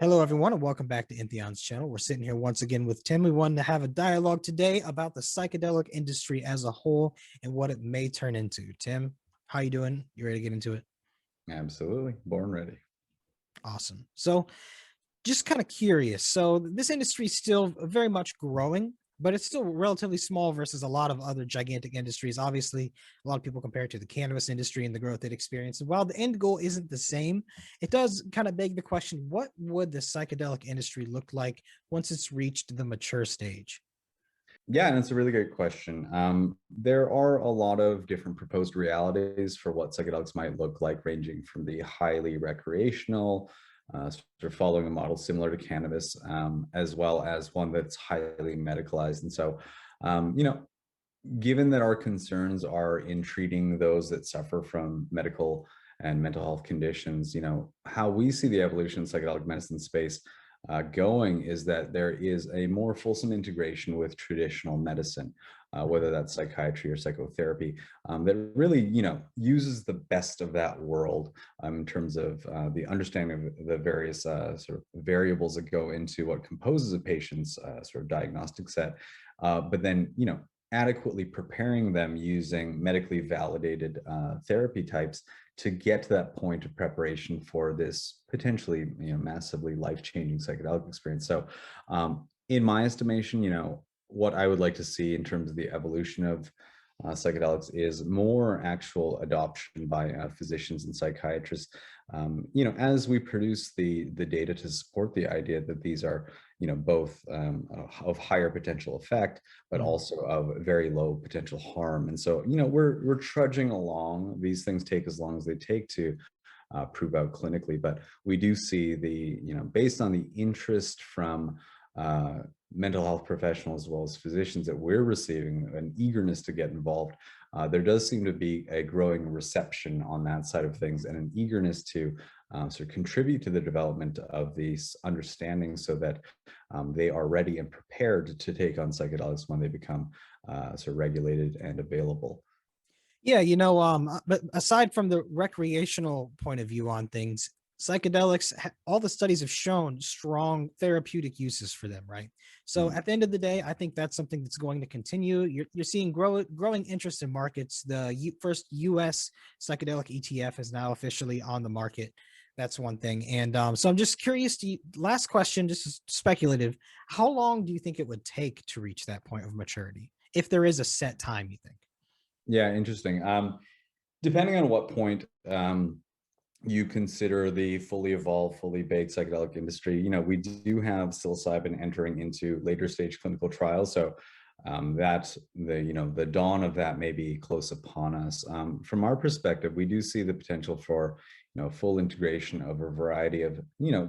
Hello, everyone, and welcome back to Entheon's channel. We're sitting here once again with Tim. We wanted to have a dialogue today about the psychedelic industry as a whole and what it may turn into. Tim, how you doing? You ready to get into it? Absolutely. Born ready. Awesome. So just kind of curious. So this industry is still very much growing, but it's still relatively small versus a lot of other gigantic industries. Obviously, a lot of people compare it to the cannabis industry and the growth it experienced. And while the end goal isn't the same, it does kind of beg the question, what would the psychedelic industry look like once it's reached the mature stage? Yeah, and it's a really great question. There are a lot of different proposed realities for what psychedelics might look like, ranging from the highly recreational, sort of following a model similar to cannabis, as well as one that's highly medicalized. And so, um, you know, given that our concerns are in treating those that suffer from medical and mental health conditions, how we see the evolution of psychedelic medicine space going is that there is a more fulsome integration with traditional medicine, whether that's psychiatry or psychotherapy, that really, uses the best of that world in terms of the understanding of the various sort of variables that go into what composes a patient's sort of diagnostic set. But then, adequately preparing them using medically validated therapy types to get to that point of preparation for this potentially massively life-changing psychedelic experience. So in my estimation, what I would like to see in terms of the evolution of psychedelics is more actual adoption by physicians and psychiatrists. As we produce the data to support the idea that these are, both of higher potential effect, but also of very low potential harm. And so, we're trudging along. These things take as long as they take to prove out clinically, but we do see based on the interest from mental health professionals as well as physicians that we're receiving, an eagerness to get involved. There does seem to be a growing reception on that side of things and an eagerness to sort of contribute to the development of these understandings so that they are ready and prepared to take on psychedelics when they become sort of regulated and available. Yeah, but aside from the recreational point of view on things, psychedelics, all the studies have shown strong therapeutic uses for them, right? So at the end of the day, I think that's something that's going to continue. You're seeing growing interest in markets. The first US psychedelic ETF is now officially on the market. That's one thing. And so I'm just curious last question, just speculative. How long do you think it would take to reach that point of maturity? If there is a set time, you think? Yeah, interesting. Depending on what point you consider the fully evolved, fully baked psychedelic industry, we do have psilocybin entering into later stage clinical trials. So that the dawn of that may be close upon us. From our perspective, we do see the potential for full integration of a variety of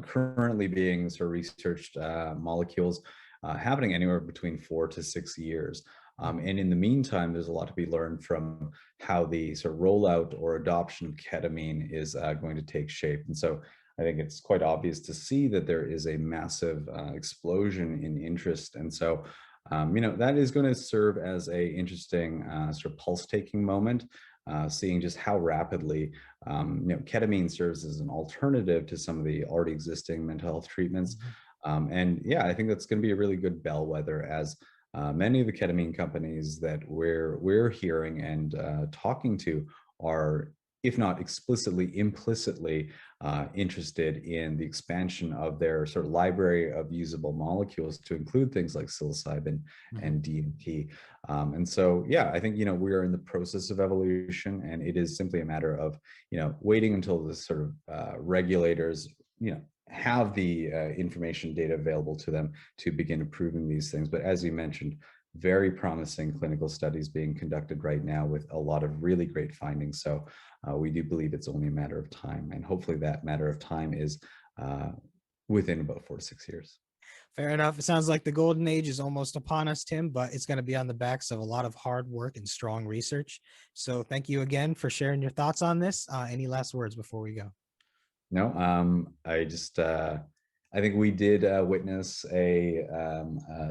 currently being sort of researched molecules happening anywhere between 4 to 6 years. And in the meantime, there's a lot to be learned from how the sort of rollout or adoption of ketamine is going to take shape. And so I think it's quite obvious to see that there is a massive explosion in interest. And so, that is going to serve as a interesting sort of pulse-taking moment, seeing just how rapidly, ketamine serves as an alternative to some of the already existing mental health treatments. And yeah, I think that's going to be a really good bellwether as many of the ketamine companies that we're hearing and talking to are, if not explicitly, implicitly interested in the expansion of their sort of library of usable molecules to include things like psilocybin and DMT. And so, yeah, I think, we are in the process of evolution, and it is simply a matter of, waiting until the sort of regulators, have the information data available to them to begin approving these things. But as you mentioned, very promising clinical studies being conducted right now with a lot of really great findings. So we do believe it's only a matter of time, and hopefully that matter of time is within about 4 to 6 years. Fair enough. It sounds like the golden age is almost upon us, Tim, but it's going to be on the backs of a lot of hard work and strong research. So thank you again for sharing your thoughts on this. Any last words before we go? No, I think we did witness a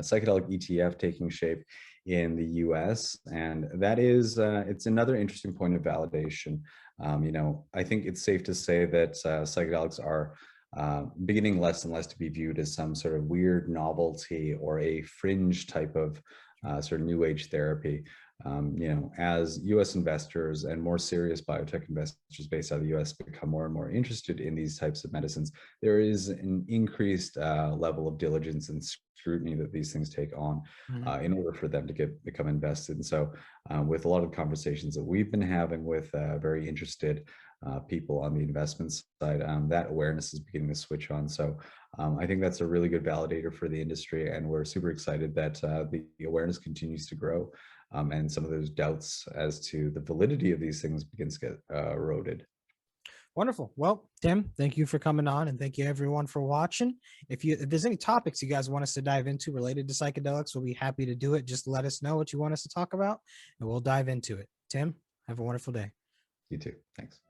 psychedelic ETF taking shape in the US, and that is, it's another interesting point of validation. I think it's safe to say that psychedelics are beginning less and less to be viewed as some sort of weird novelty or a fringe type of sort of new age therapy. As US investors and more serious biotech investors based out of the US become more and more interested in these types of medicines, there is an increased level of diligence and scrutiny that these things take on Mhm. in order for them to become invested. And so, with a lot of conversations that we've been having with very interested people on the investment side, that awareness is beginning to switch on. So I think that's a really good validator for the industry, and we're super excited that the awareness continues to grow, and some of those doubts as to the validity of these things begins to get eroded. Wonderful. Well, Tim, thank you for coming on, and thank you everyone for watching. If there's any topics you guys want us to dive into related to psychedelics, we'll be happy to do it. Just let us know what you want us to talk about, and we'll dive into it. Tim, have a wonderful day. You too. Thanks.